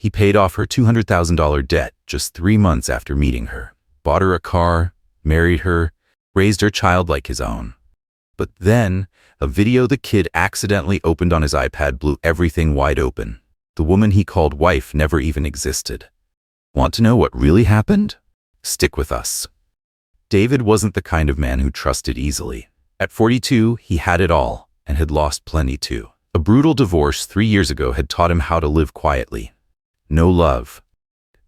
He paid off her $200,000 debt just 3 months after meeting her, bought her a car, married her, raised her child like his own. But then, a video the kid accidentally opened on his iPad blew everything wide open. The woman he called wife never even existed. Want to know what really happened? Stick with us. David wasn't the kind of man who trusted easily. At 42, he had it all, and had lost plenty too. A brutal divorce 3 years ago had taught him how to live quietly. No love.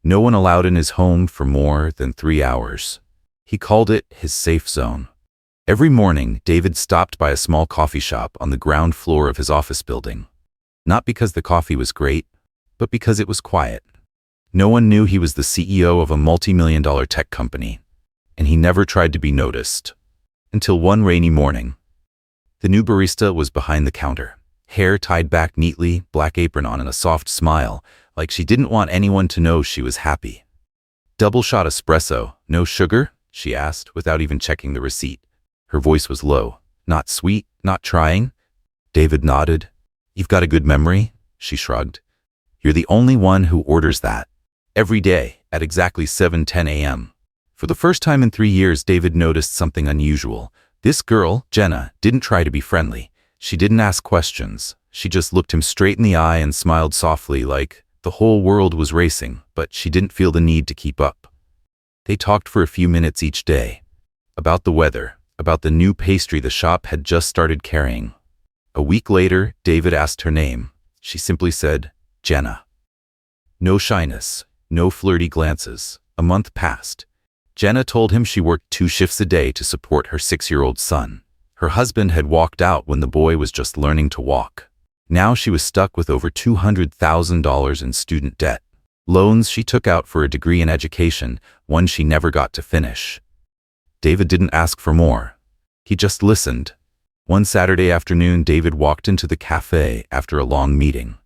No one allowed in his home for more than 3 hours. He called it his safe zone. Every morning, David stopped by a small coffee shop on the ground floor of his office building. Not because the coffee was great, but because it was quiet. No one knew he was the CEO of a multi-million-dollar tech company, and he never tried to be noticed. Until one rainy morning. The new barista was behind the counter, hair tied back neatly, black apron on, and a soft smile, like she didn't want anyone to know she was happy. "Double shot espresso, no sugar?" she asked, without even checking the receipt. Her voice was low. "Not sweet, not trying?" David nodded. "You've got a good memory?" She shrugged. "You're the only one who orders that. Every day, at exactly 7:10 a.m. For the first time in 3 years, David noticed something unusual. This girl, Jenna, didn't try to be friendly. She didn't ask questions. She just looked him straight in the eye and smiled softly, like the whole world was racing, but she didn't feel the need to keep up. They talked for a few minutes each day. About the weather, about the new pastry the shop had just started carrying. A week later, David asked her name. She simply said, "Jenna." No shyness, no flirty glances. A month passed. Jenna told him she worked 2 shifts a day to support her 6-year-old son. Her husband had walked out when the boy was just learning to walk. Now she was stuck with over $200,000 in student debt. Loans she took out for a degree in education, one she never got to finish. David didn't ask for more. He just listened. One Saturday afternoon, David walked into the cafe after a long meeting.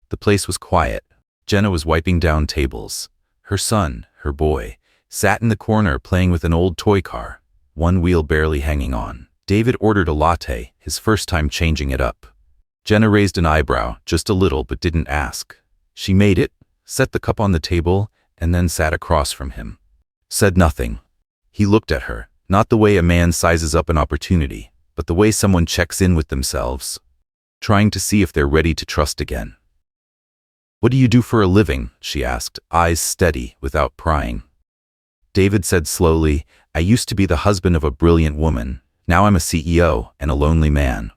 The place was quiet. Jenna was wiping down tables. Her son, her boy, sat in the corner playing with an old toy car, one wheel barely hanging on. David ordered a latte, his first time changing it up. Jenna raised an eyebrow, just a little, but didn't ask. She made it, set the cup on the table, and then sat across from him. Said nothing. He looked at her, not the way a man sizes up an opportunity, but the way someone checks in with themselves, trying to see if they're ready to trust again. "What do you do for a living?" she asked, eyes steady, without prying. David said slowly, "I used to be the husband of a brilliant woman. Now I'm a CEO and a lonely man."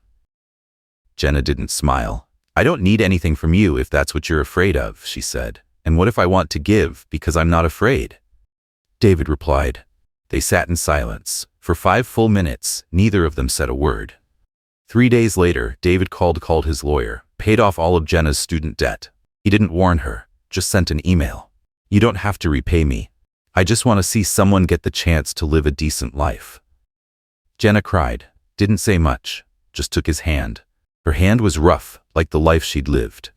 Jenna didn't smile. "I don't need anything from you if that's what you're afraid of," she said. "And what if I want to give because I'm not afraid?" David replied. They sat in silence. For 5 full minutes, neither of them said a word. 3 days later, David called his lawyer, paid off all of Jenna's student debt. He didn't warn her, just sent an email. "You don't have to repay me. I just want to see someone get the chance to live a decent life." Jenna cried, didn't say much, just took his hand. Her hand was rough, like the life she'd lived.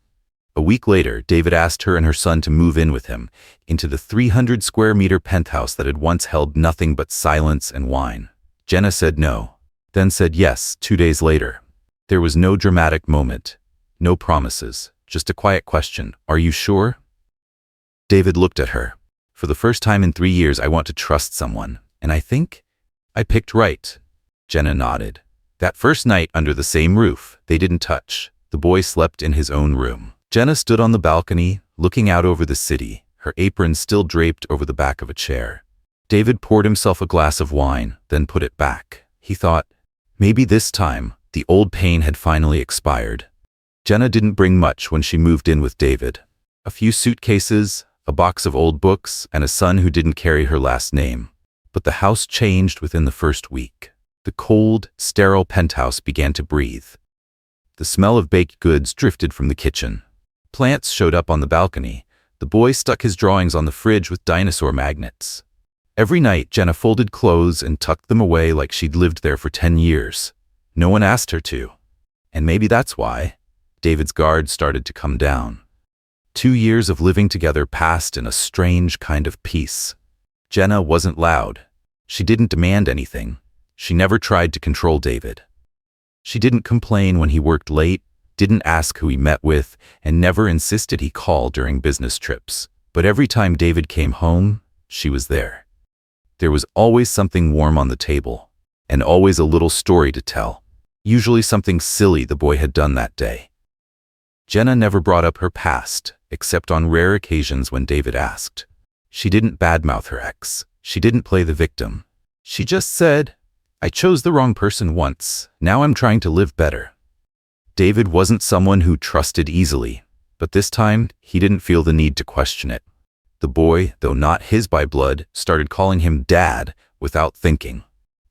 A week later, David asked her and her son to move in with him, into the 300-square-meter penthouse that had once held nothing but silence and wine. Jenna said no, then said yes 2 days later. There was no dramatic moment, no promises, just a quiet question, "Are you sure?" David looked at her. "For the first time in 3 years, I want to trust someone, and I think I picked right." Jenna nodded. That first night under the same roof, they didn't touch. The boy slept in his own room. Jenna stood on the balcony, looking out over the city, her apron still draped over the back of a chair. David poured himself a glass of wine, then put it back. He thought, maybe this time, the old pain had finally expired. Jenna didn't bring much when she moved in with David. A few suitcases, a box of old books, and a son who didn't carry her last name. But the house changed within the first week. The cold, sterile penthouse began to breathe. The smell of baked goods drifted from the kitchen. Plants showed up on the balcony. The boy stuck his drawings on the fridge with dinosaur magnets. Every night, Jenna folded clothes and tucked them away like she'd lived there for 10 years. No one asked her to. And maybe that's why David's guard started to come down. 2 years of living together passed in a strange kind of peace. Jenna wasn't loud. She didn't demand anything. She never tried to control David. She didn't complain when he worked late, didn't ask who he met with, and never insisted he call during business trips. But every time David came home, she was there. There was always something warm on the table, and always a little story to tell. Usually something silly the boy had done that day. Jenna never brought up her past, except on rare occasions when David asked. She didn't badmouth her ex. She didn't play the victim. She just said, "I chose the wrong person once. Now I'm trying to live better." David wasn't someone who trusted easily, but this time he didn't feel the need to question it. The boy, though not his by blood, started calling him Dad without thinking.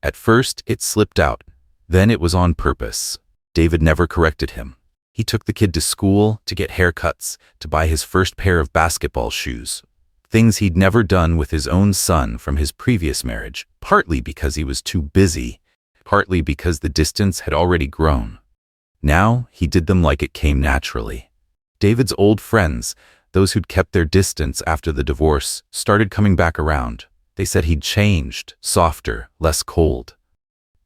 At first, it slipped out. Then it was on purpose. David never corrected him. He took the kid to school, to get haircuts, to buy his first pair of basketball shoes. Things he'd never done with his own son from his previous marriage, partly because he was too busy, partly because the distance had already grown. Now, he did them like it came naturally. David's old friends, those who'd kept their distance after the divorce, started coming back around. They said he'd changed, softer, less cold.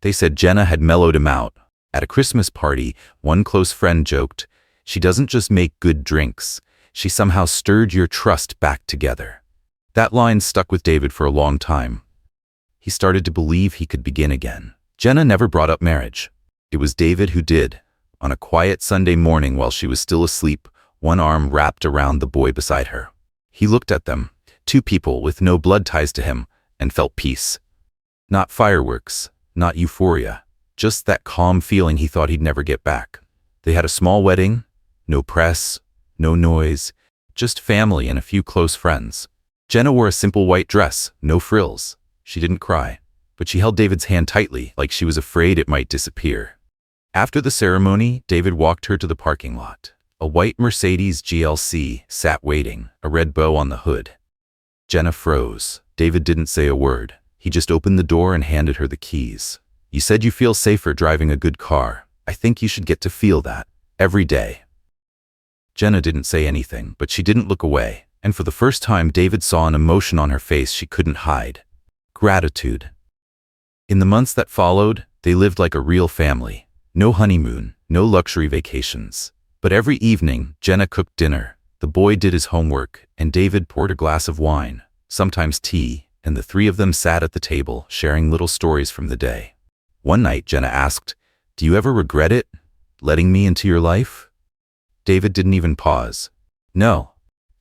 They said Jenna had mellowed him out. At a Christmas party, one close friend joked, "She doesn't just make good drinks, she somehow stirred your trust back together." That line stuck with David for a long time. He started to believe he could begin again. Jenna never brought up marriage. It was David who did. On a quiet Sunday morning while she was still asleep, one arm wrapped around the boy beside her. He looked at them, two people with no blood ties to him, and felt peace. Not fireworks, not euphoria, just that calm feeling he thought he'd never get back. They had a small wedding, no press, no noise, just family and a few close friends. Jenna wore a simple white dress, no frills. She didn't cry, but she held David's hand tightly, like she was afraid it might disappear. After the ceremony, David walked her to the parking lot. A white Mercedes GLC sat waiting, a red bow on the hood. Jenna froze. David didn't say a word. He just opened the door and handed her the keys. "You said you feel safer driving a good car. I think you should get to feel that, every day." Jenna didn't say anything, but she didn't look away, and for the first time David saw an emotion on her face she couldn't hide. Gratitude. In the months that followed, they lived like a real family. No honeymoon, no luxury vacations. But every evening, Jenna cooked dinner. The boy did his homework, and David poured a glass of wine, sometimes tea, and the three of them sat at the table, sharing little stories from the day. One night, Jenna asked, "Do you ever regret it, letting me into your life?" David didn't even pause. "No.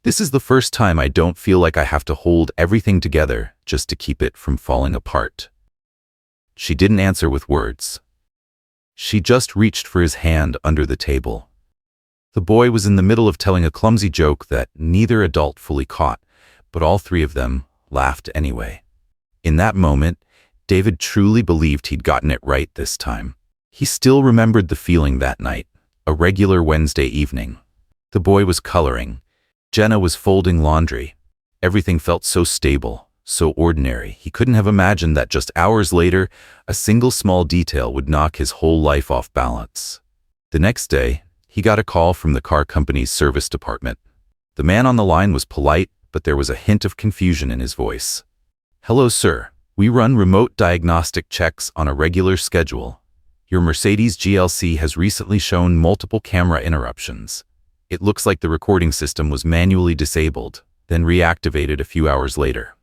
This is the first time I don't feel like I have to hold everything together just to keep it from falling apart." She didn't answer with words. She just reached for his hand under the table. The boy was in the middle of telling a clumsy joke that neither adult fully caught, but all three of them laughed anyway. In that moment, David truly believed he'd gotten it right this time. He still remembered the feeling that night, a regular Wednesday evening. The boy was coloring. Jenna was folding laundry. Everything felt so stable, so ordinary. He couldn't have imagined that just hours later, a single small detail would knock his whole life off balance. The next day, he got a call from the car company's service department. The man on the line was polite, but there was a hint of confusion in his voice. "Hello, sir. We run remote diagnostic checks on a regular schedule. Your Mercedes GLC has recently shown multiple camera interruptions. It looks like the recording system was manually disabled, then reactivated a few hours later."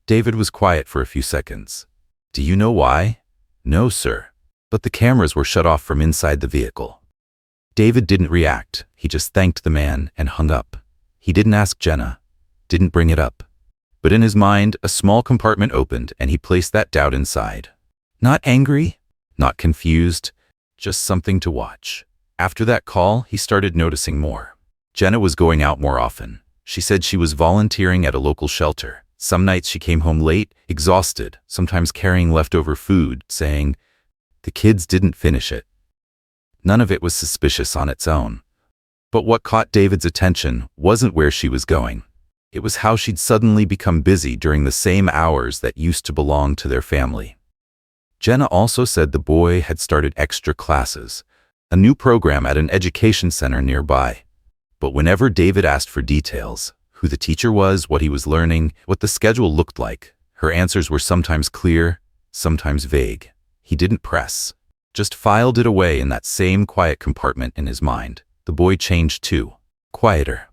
David was quiet for a few seconds. "Do you know why?" "No, sir. But the cameras were shut off from inside the vehicle." David didn't react. He just thanked the man and hung up. He didn't ask Jenna, didn't bring it up. But in his mind, a small compartment opened and he placed that doubt inside. Not angry, not confused, just something to watch. After that call, he started noticing more. Jenna was going out more often. She said she was volunteering at a local shelter. Some nights she came home late, exhausted, sometimes carrying leftover food, saying, "The kids didn't finish it." None of it was suspicious on its own. But what caught David's attention wasn't where she was going. It was how she'd suddenly become busy during the same hours that used to belong to their family. Jenna also said the boy had started extra classes, a new program at an education center nearby. But whenever David asked for details, who the teacher was, what he was learning, what the schedule looked like, her answers were sometimes clear, sometimes vague. He didn't press. just filed it away in that same quiet compartment in his mind. The boy changed too. Quieter.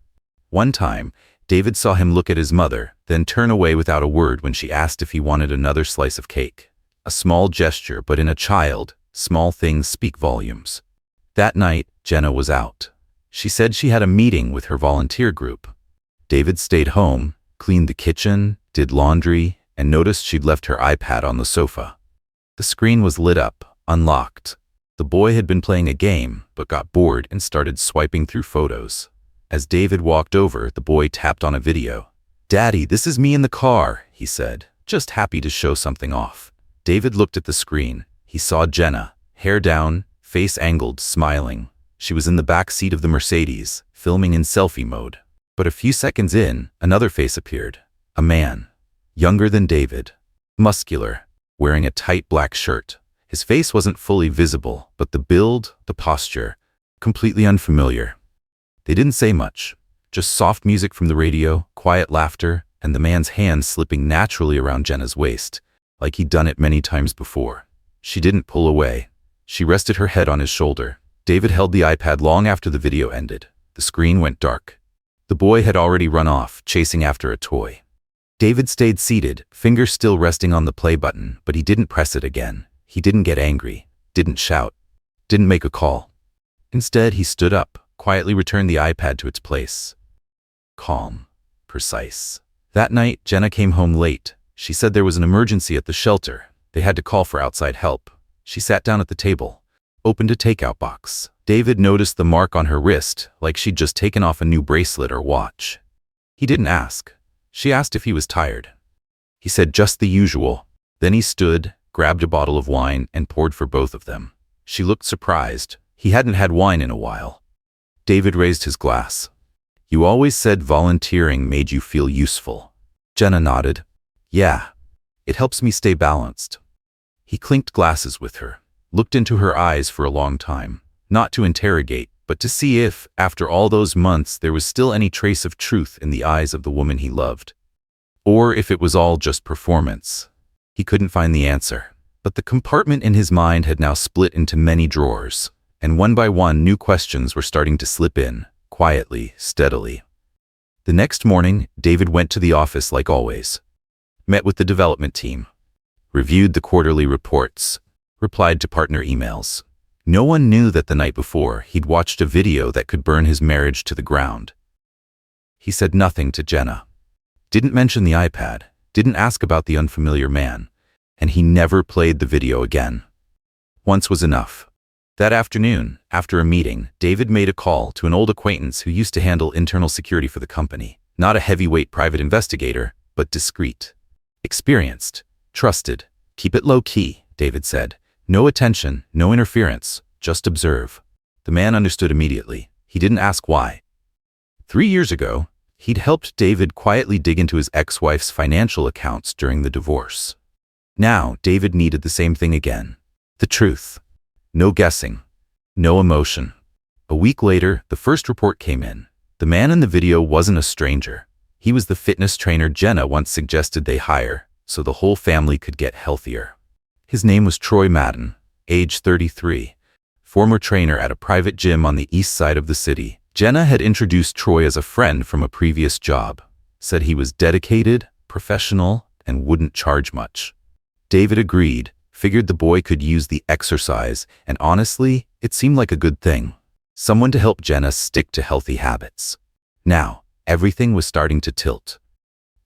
One time, David saw him look at his mother, then turn away without a word when she asked if he wanted another slice of cake. A small gesture, but in a child, small things speak volumes. That night, Jenna was out. She said she had a meeting with her volunteer group. David stayed home, cleaned the kitchen, did laundry, and noticed she'd left her iPad on the sofa. The screen was lit up, unlocked. The boy had been playing a game, but got bored and started swiping through photos. As David walked over, the boy tapped on a video. "Daddy, this is me in the car," he said, just happy to show something off. David looked at the screen. He saw Jenna, hair down, face angled, smiling. She was in the back seat of the Mercedes, filming in selfie mode. But a few seconds in, another face appeared. A man, younger than David, muscular, wearing a tight black shirt. His face wasn't fully visible, but the build, the posture, completely unfamiliar. They didn't say much, just soft music from the radio, quiet laughter, and the man's hand slipping naturally around Jenna's waist, like he'd done it many times before. She didn't pull away. She rested her head on his shoulder. David held the iPad long after the video ended. The screen went dark. The boy had already run off, chasing after a toy. David stayed seated, fingers still resting on the play button, but he didn't press it again. He didn't get angry, didn't shout, didn't make a call. Instead, he stood up, quietly returned the iPad to its place. Calm, precise. That night, Jenna came home late. She said there was an emergency at the shelter. They had to call for outside help. She sat down at the table, opened a takeout box. David noticed the mark on her wrist, like she'd just taken off a new bracelet or watch. He didn't ask. She asked if he was tired. He said just the usual. Then he stood, grabbed a bottle of wine, and poured for both of them. She looked surprised. He hadn't had wine in a while. David raised his glass. "You always said volunteering made you feel useful." Jenna nodded. "Yeah, it helps me stay balanced." He clinked glasses with her, looked into her eyes for a long time, not to interrogate, but to see if, after all those months, there was still any trace of truth in the eyes of the woman he loved. Or if it was all just performance. He couldn't find the answer. But the compartment in his mind had now split into many drawers, and one by one new questions were starting to slip in, quietly, steadily. The next morning, David went to the office like always. Met with the development team. Reviewed the quarterly reports. Replied to partner emails. No one knew that the night before, he'd watched a video that could burn his marriage to the ground. He said nothing to Jenna. Didn't mention the iPad. Didn't ask about the unfamiliar man. And he never played the video again. Once was enough. That afternoon, after a meeting, David made a call to an old acquaintance who used to handle internal security for the company. Not a heavyweight private investigator, but discreet. Experienced. Trusted. "Keep it low-key," David said. "No attention, no interference, just observe." The man understood immediately. He didn't ask why. 3 years ago, he'd helped David quietly dig into his ex-wife's financial accounts during the divorce. Now, David needed the same thing again. The truth. No guessing. No emotion. A week later, the first report came in. The man in the video wasn't a stranger. He was the fitness trainer Jenna once suggested they hire, so the whole family could get healthier. His name was Troy Madden, age 33, former trainer at a private gym on the east side of the city. Jenna had introduced Troy as a friend from a previous job, said he was dedicated, professional, and wouldn't charge much. David agreed, figured the boy could use the exercise, and honestly, it seemed like a good thing. Someone to help Jenna stick to healthy habits. Now, everything was starting to tilt.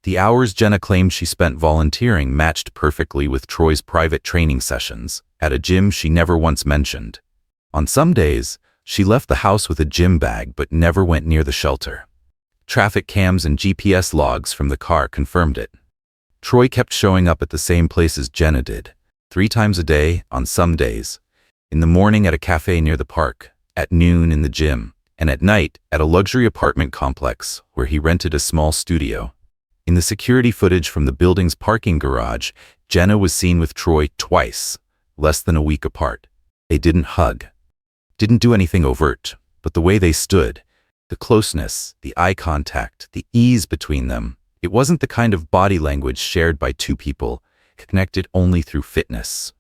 The hours Jenna claimed she spent volunteering matched perfectly with Troy's private training sessions, at a gym she never once mentioned. On some days, she left the house with a gym bag but never went near the shelter. Traffic cams and GPS logs from the car confirmed it. Troy kept showing up at the same places Jenna did, 3 times a day on some days. In the morning at a cafe near the park, at noon in the gym, and at night at a luxury apartment complex where he rented a small studio. In the security footage from the building's parking garage, Jenna was seen with Troy twice, less than a week apart. They didn't hug. Didn't do anything overt, but the way they stood, the closeness, the eye contact, the ease between them, it wasn't the kind of body language shared by two people, connected only through fitness.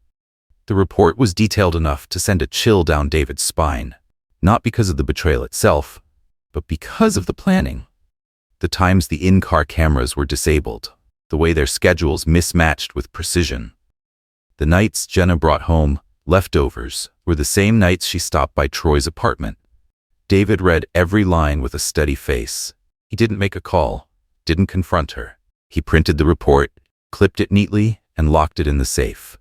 The report was detailed enough to send a chill down David's spine, not because of the betrayal itself, but because of the planning. The times the in-car cameras were disabled, the way their schedules mismatched with precision. The nights Jenna brought home leftovers were the same nights she stopped by Troy's apartment. David read every line with a steady face. He didn't make a call, didn't confront her. He printed the report, clipped it neatly, and locked it in the safe.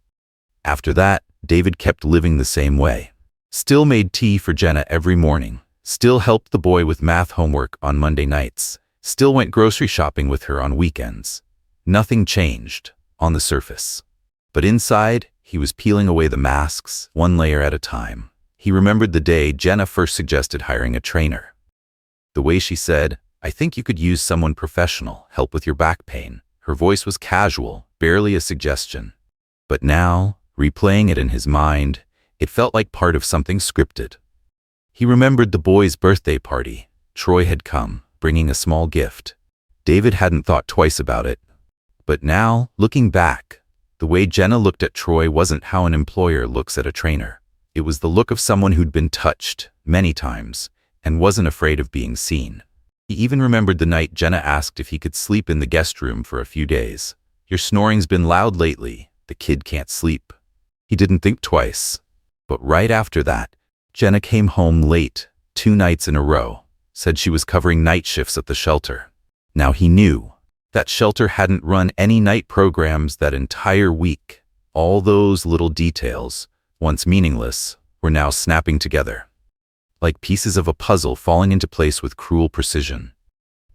After that, David kept living the same way. Still made tea for Jenna every morning, still helped the boy with math homework on Monday nights, still went grocery shopping with her on weekends. Nothing changed, on the surface. But inside, he was peeling away the masks, one layer at a time. He remembered the day Jenna first suggested hiring a trainer. The way she said, "I think you could use someone professional, help with your back pain." Her voice was casual, barely a suggestion. But now, replaying it in his mind, it felt like part of something scripted. He remembered the boy's birthday party. Troy had come, bringing a small gift. David hadn't thought twice about it. But now, looking back, the way Jenna looked at Troy wasn't how an employer looks at a trainer. It was the look of someone who'd been touched, many times, and wasn't afraid of being seen. He even remembered the night Jenna asked if he could sleep in the guest room for a few days. "Your snoring's been loud lately. The kid can't sleep." He didn't think twice. But right after that, Jenna came home late, 2 nights in a row, said she was covering night shifts at the shelter. Now he knew that shelter hadn't run any night programs that entire week. All those little details, once meaningless, were now snapping together, like pieces of a puzzle falling into place with cruel precision.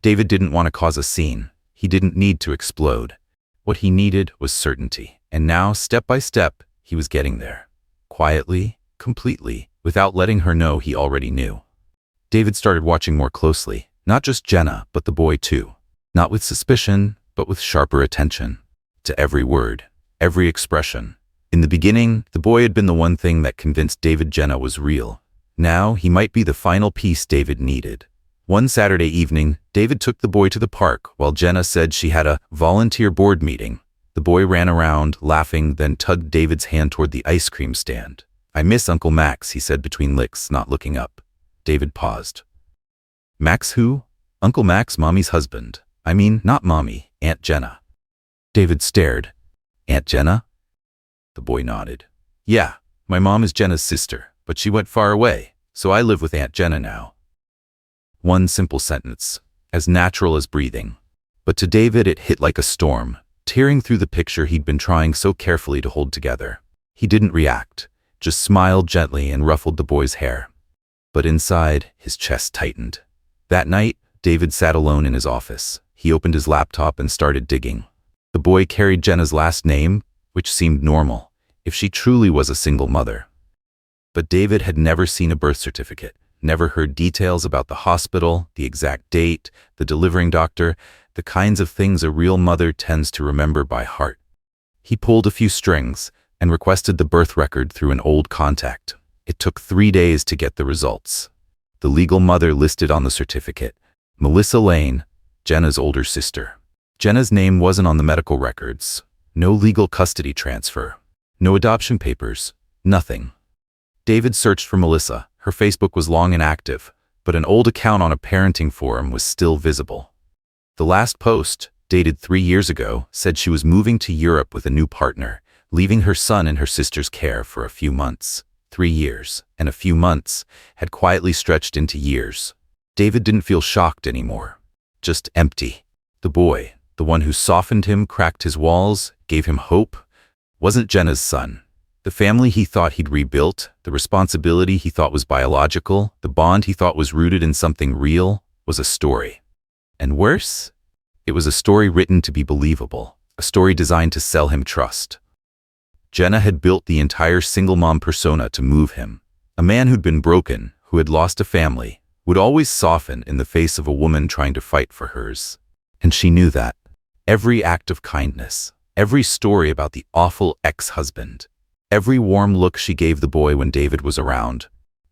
David didn't want to cause a scene. He didn't need to explode. What he needed was certainty. And now, step by step, he was getting there. Quietly, completely, without letting her know he already knew. David started watching more closely, not just Jenna, but the boy too. Not with suspicion, but with sharper attention. To every word, every expression. In the beginning, the boy had been the one thing that convinced David Jenna was real. Now, he might be the final piece David needed. One Saturday evening, David took the boy to the park while Jenna said she had a volunteer board meeting. The boy ran around, laughing, then tugged David's hand toward the ice cream stand. "I miss Uncle Max," he said between licks, not looking up. David paused. "Max who?" "Uncle Max, Mommy's husband. I mean, not Mommy, Aunt Jenna." David stared. "Aunt Jenna?" The boy nodded. "Yeah, my mom is Jenna's sister, but she went far away, so I live with Aunt Jenna now." One simple sentence, as natural as breathing. But to David it hit like a storm, tearing through the picture he'd been trying so carefully to hold together. He didn't react, just smiled gently and ruffled the boy's hair. But inside, his chest tightened. That night, David sat alone in his office. He opened his laptop and started digging. The boy carried Jenna's last name, which seemed normal, if she truly was a single mother. But David had never seen a birth certificate, never heard details about the hospital, the exact date, the delivering doctor, the kinds of things a real mother tends to remember by heart. He pulled a few strings and requested the birth record through an old contact. It took 3 days to get the results. The legal mother listed on the certificate, Melissa Lane, Jenna's older sister. Jenna's name wasn't on the medical records. No legal custody transfer. No adoption papers. Nothing. David searched for Melissa. Her Facebook was long inactive, but an old account on a parenting forum was still visible. The last post, dated 3 years ago, said she was moving to Europe with a new partner, leaving her son in her sister's care for a few months. 3 years, and a few months, had quietly stretched into years. David didn't feel shocked anymore. Just empty. The boy, the one who softened him, cracked his walls, gave him hope, wasn't Jenna's son. The family he thought he'd rebuilt, the responsibility he thought was biological, the bond he thought was rooted in something real, was a story. And worse, it was a story written to be believable, a story designed to sell him trust. Jenna had built the entire single mom persona to move him. A man who'd been broken, who had lost a family, would always soften in the face of a woman trying to fight for hers. And she knew that. Every act of kindness, every story about the awful ex-husband, every warm look she gave the boy when David was around.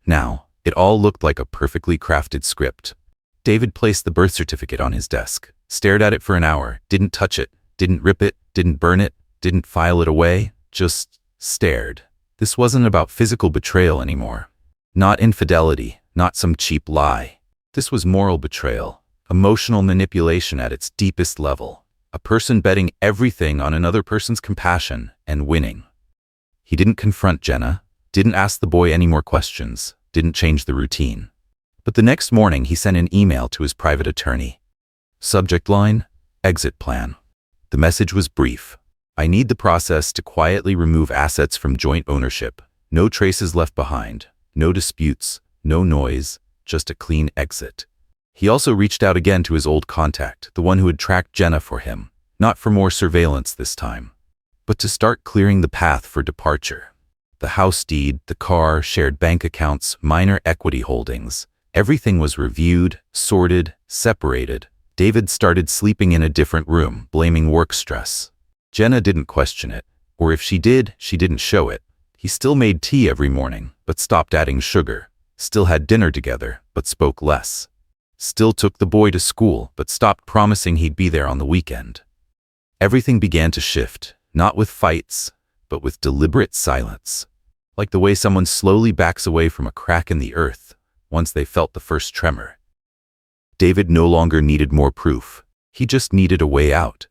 Now, it all looked like a perfectly crafted script. David placed the birth certificate on his desk, stared at it for an hour, didn't touch it, didn't rip it, didn't burn it, didn't file it away, just stared. This wasn't about physical betrayal anymore. Not infidelity, not some cheap lie. This was moral betrayal, emotional manipulation at its deepest level. A person betting everything on another person's compassion and winning. He didn't confront Jenna, didn't ask the boy any more questions, didn't change the routine. But the next morning he sent an email to his private attorney. Subject line, exit plan. The message was brief. I need the process to quietly remove assets from joint ownership. No traces left behind, no disputes, no noise, just a clean exit. He also reached out again to his old contact, the one who had tracked Jenna for him, not for more surveillance this time, but to start clearing the path for departure. The house deed, the car, shared bank accounts, minor equity holdings. Everything was reviewed, sorted, separated. David started sleeping in a different room, blaming work stress. Jenna didn't question it, or if she did, she didn't show it. He still made tea every morning, but stopped adding sugar. Still had dinner together, but spoke less. Still took the boy to school, but stopped promising he'd be there on the weekend. Everything began to shift, not with fights, but with deliberate silence. Like the way someone slowly backs away from a crack in the earth, once they felt the first tremor. David no longer needed more proof. He just needed a way out.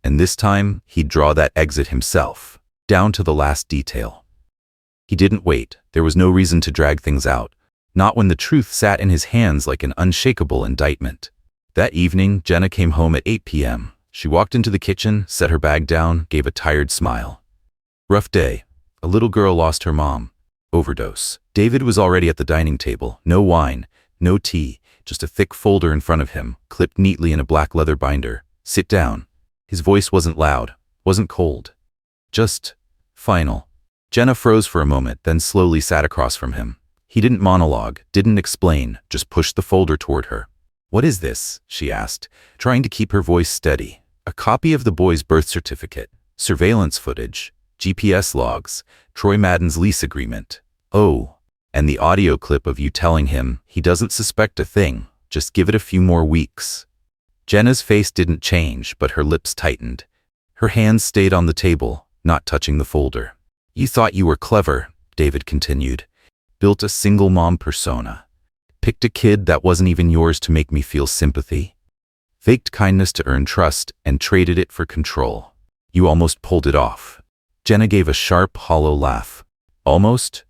And this time, he'd draw that exit himself, down to the last detail. He didn't wait. There was no reason to drag things out. Not when the truth sat in his hands like an unshakable indictment. That evening, Jenna came home at 8 p.m. She walked into the kitchen, set her bag down, gave a tired smile. Rough day. A little girl lost her mom. Overdose. David was already at the dining table. No wine, no tea, just a thick folder in front of him, clipped neatly in a black leather binder. Sit down. His voice wasn't loud, wasn't cold. Just final. Jenna froze for a moment, then slowly sat across from him. He didn't monologue, didn't explain, just pushed the folder toward her. What is this? She asked, trying to keep her voice steady. A copy of the boy's birth certificate, surveillance footage, GPS logs, Troy Madden's lease agreement. Oh, and the audio clip of you telling him he doesn't suspect a thing, just give it a few more weeks. Jenna's face didn't change, but her lips tightened. Her hands stayed on the table, not touching the folder. You thought you were clever, David continued. Built a single mom persona. Picked a kid that wasn't even yours to make me feel sympathy. Faked kindness to earn trust and traded it for control. You almost pulled it off. Jenna gave a sharp, hollow laugh. Almost?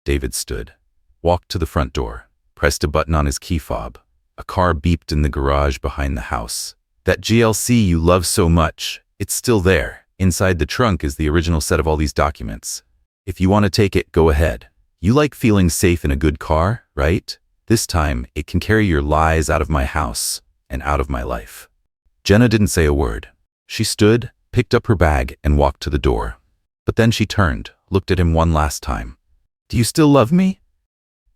David stood, walked to the front door, pressed a button on his key fob. A car beeped in the garage behind the house. That GLC you love so much, it's still there. Inside the trunk is the original set of all these documents. If you want to take it, go ahead. You like feeling safe in a good car, right? This time, it can carry your lies out of my house and out of my life. Jenna didn't say a word. She stood, picked up her bag, and walked to the door. But then she turned, looked at him one last time. Do you still love me?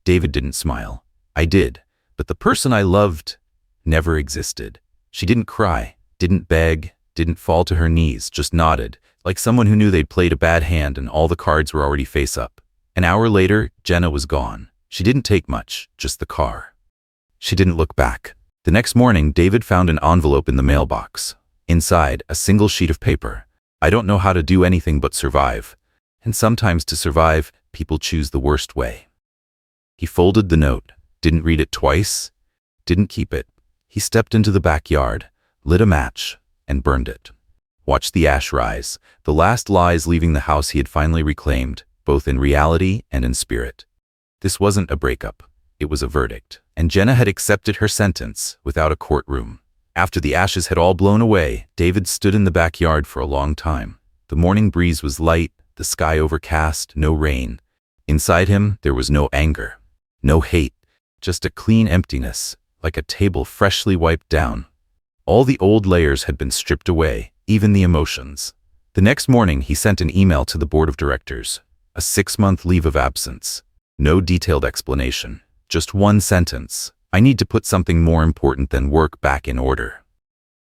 David didn't smile. I did, but the person I loved never existed. She didn't cry, didn't beg, didn't fall to her knees, just nodded, like someone who knew they'd played a bad hand and all the cards were already face up. An hour later, Jenna was gone. She didn't take much, just the car. She didn't look back. The next morning, David found an envelope in the mailbox. Inside, a single sheet of paper. I don't know how to do anything but survive. And sometimes to survive, people choose the worst way. He folded the note, didn't read it twice, didn't keep it. He stepped into the backyard, lit a match, and burned it. Watched the ash rise, the last lies leaving the house he had finally reclaimed, both in reality and in spirit. This wasn't a breakup. It was a verdict. And Jenna had accepted her sentence without a courtroom. After the ashes had all blown away, David stood in the backyard for a long time. The morning breeze was light, the sky overcast, no rain. Inside him, there was no anger, no hate, just a clean emptiness, like a table freshly wiped down. All the old layers had been stripped away, even the emotions. The next morning, he sent an email to the board of directors. A 6-month leave of absence. No detailed explanation. Just one sentence. I need to put something more important than work back in order.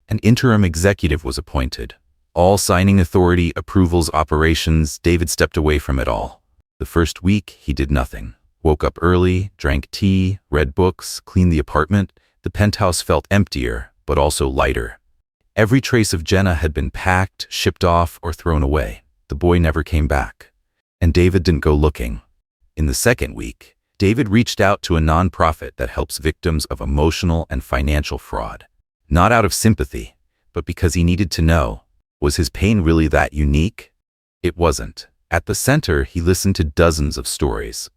An interim executive was appointed. All signing authority, approvals, operations. David stepped away from it all. The first week, he did nothing. Woke up early, drank tea, read books, cleaned the apartment. The penthouse felt emptier, but also lighter. Every trace of Jenna had been packed, shipped off, or thrown away. The boy never came back. and David didn't go looking. In the second week, David reached out to a nonprofit that helps victims of emotional and financial fraud. Not out of sympathy, but because he needed to know, was his pain really that unique? It wasn't. At the center, he listened to dozens of stories.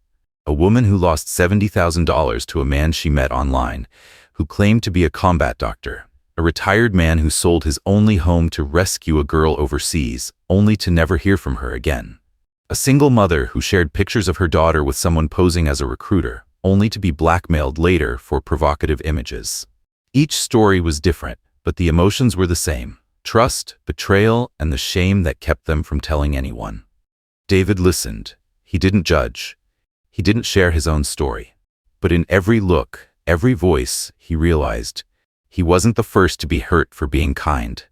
A woman who lost $70,000 to a man she met online, who claimed to be a combat doctor. A retired man who sold his only home to rescue a girl overseas, only to never hear from her again. A single mother who shared pictures of her daughter with someone posing as a recruiter, only to be blackmailed later for provocative images. Each story was different, but the emotions were the same: trust, betrayal, and the shame that kept them from telling anyone. David listened. He didn't judge. He didn't share his own story. But in every look, every voice, he realized he wasn't the first to be hurt for being kind,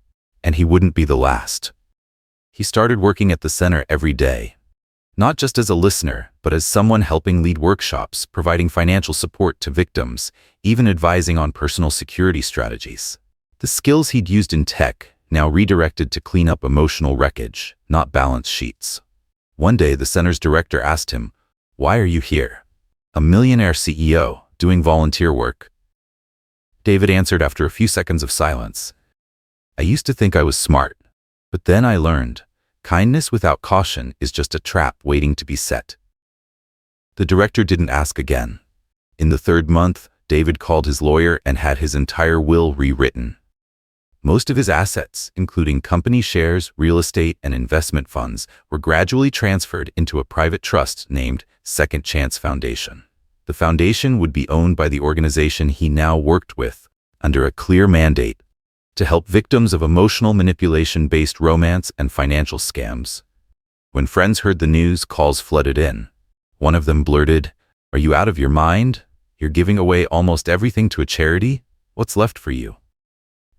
and he wouldn't be the last. He started working at the center every day, not just as a listener, but as someone helping lead workshops, providing financial support to victims, even advising on personal security strategies. The skills he'd used in tech, now redirected to clean up emotional wreckage, not balance sheets. One day, the center's director asked him, "Why are you here? A millionaire CEO, doing volunteer work?" David answered after a few seconds of silence, "I used to think I was smart, but then I learned kindness without caution is just a trap waiting to be set." The director didn't ask again. In the third month, David called his lawyer and had his entire will rewritten. Most of his assets, including company shares, real estate, and investment funds, were gradually transferred into a private trust named Second Chance Foundation. The foundation would be owned by the organization he now worked with, under a clear mandate, to help victims of emotional manipulation-based romance and financial scams. When friends heard the news, calls flooded in. One of them blurted, "Are you out of your mind? You're giving away almost everything to a charity? What's left for you?"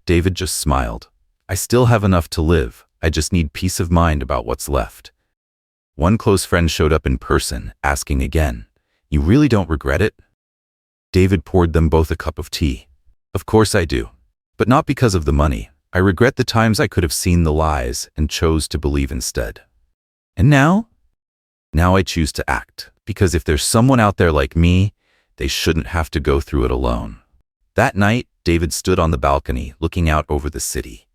David just smiled. "I still have enough to live. I just need peace of mind about what's left." One close friend showed up in person, asking again, "You really don't regret it?" David poured them both a cup of tea. "Of course I do. But not because of the money. I regret the times I could have seen the lies and chose to believe instead. And now? Now I choose to act. Because if there's someone out there like me, they shouldn't have to go through it alone." That night, David stood on the balcony, looking out over the city.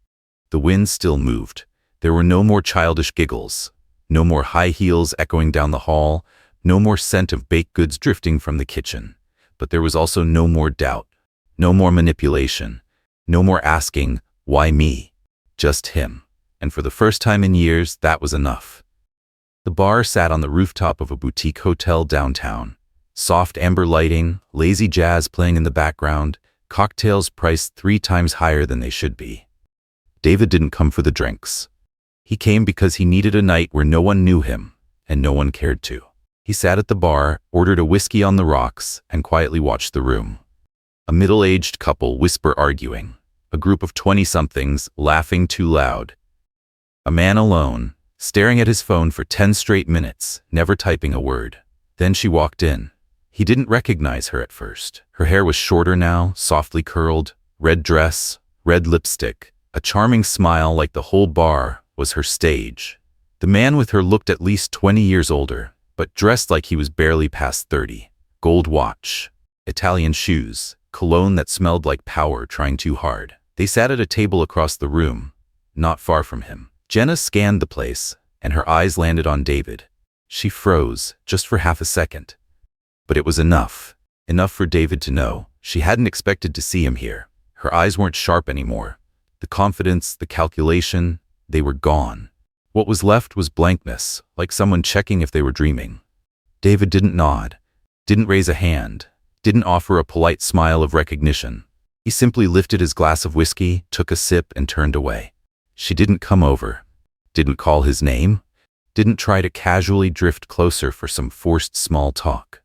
The wind still moved. There were no more childish giggles, no more high heels echoing down the hall, no more scent of baked goods drifting from the kitchen. But there was also no more doubt, no more manipulation, no more asking, "Why me?" Just him. And for the first time in years, that was enough. The bar sat on the rooftop of a boutique hotel downtown. Soft amber lighting, lazy jazz playing in the background, cocktails priced 3 times higher than they should be. David didn't come for the drinks. He came because he needed a night where no one knew him, and no one cared to. He sat at the bar, ordered a whiskey on the rocks, and quietly watched the room. A middle-aged couple whisper arguing. A group of 20-somethings laughing too loud. A man alone, staring at his phone for 10 straight minutes, never typing a word. Then she walked in. He didn't recognize her at first. Her hair was shorter now, softly curled, red dress, red lipstick. A charming smile like the whole bar was her stage. The man with her looked at least 20 years older, but dressed like he was barely past 30. Gold watch, Italian shoes, cologne that smelled like power trying too hard. They sat at a table across the room, not far from him. Jenna scanned the place, and her eyes landed on David. She froze, just for half a second. But it was enough. Enough for David to know she hadn't expected to see him here. Her eyes weren't sharp anymore. The confidence, the calculation, they were gone. What was left was blankness, like someone checking if they were dreaming. David didn't nod, didn't raise a hand, didn't offer a polite smile of recognition. He simply lifted his glass of whiskey, took a sip, and turned away. She didn't come over, didn't call his name, didn't try to casually drift closer for some forced small talk.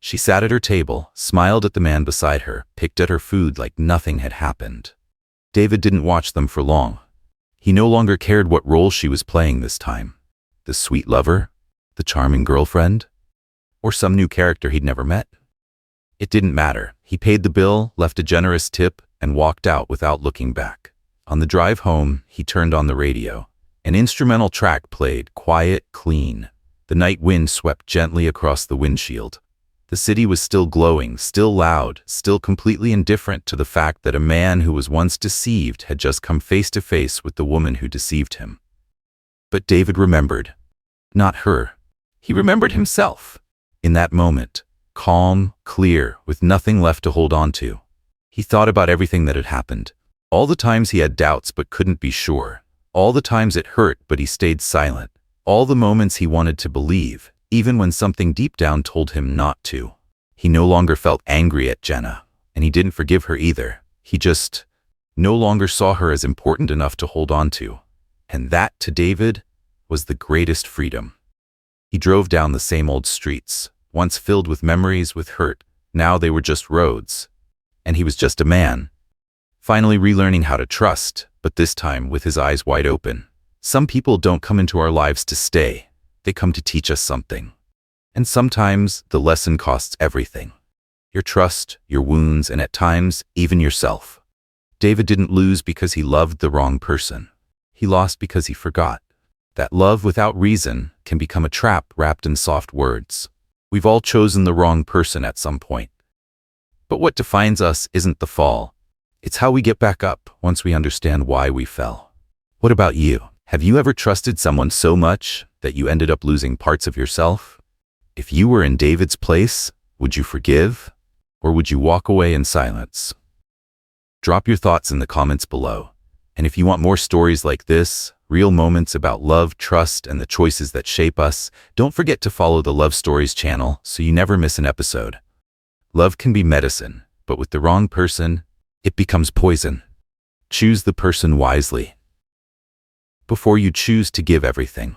She sat at her table, smiled at the man beside her, picked at her food like nothing had happened. David didn't watch them for long. He no longer cared what role she was playing this time. The sweet lover? The charming girlfriend? Or some new character he'd never met? It didn't matter. He paid the bill, left a generous tip, and walked out without looking back. On the drive home, he turned on the radio. An instrumental track played, quiet, clean. The night wind swept gently across the windshield. The city was still glowing, still loud, still completely indifferent to the fact that a man who was once deceived had just come face to face with the woman who deceived him. But David remembered. Not her. He remembered himself. In that moment, calm, clear, with nothing left to hold on to. He thought about everything that had happened. All the times he had doubts but couldn't be sure. All the times it hurt but he stayed silent. All the moments he wanted to believe, even when something deep down told him not to. He no longer felt angry at Jenna, and he didn't forgive her either. He just no longer saw her as important enough to hold on to. And that, to David, was the greatest freedom. He drove down the same old streets, once filled with memories, with hurt. Now they were just roads. And he was just a man, finally relearning how to trust, but this time with his eyes wide open. Some people don't come into our lives to stay. They come to teach us something. And sometimes the lesson costs everything. Your trust, your wounds, and at times, even yourself. David didn't lose because he loved the wrong person. He lost because he forgot that love without reason can become a trap wrapped in soft words. We've all chosen the wrong person at some point. But what defines us isn't the fall. It's how we get back up once we understand why we fell. What about you? Have you ever trusted someone so much that you ended up losing parts of yourself? If you were in David's place, would you forgive? Or would you walk away in silence? Drop your thoughts in the comments below. And if you want more stories like this, real moments about love, trust, and the choices that shape us, don't forget to follow the Love Stories channel so you never miss an episode. Love can be medicine, but with the wrong person, it becomes poison. Choose the person wisely before you choose to give everything.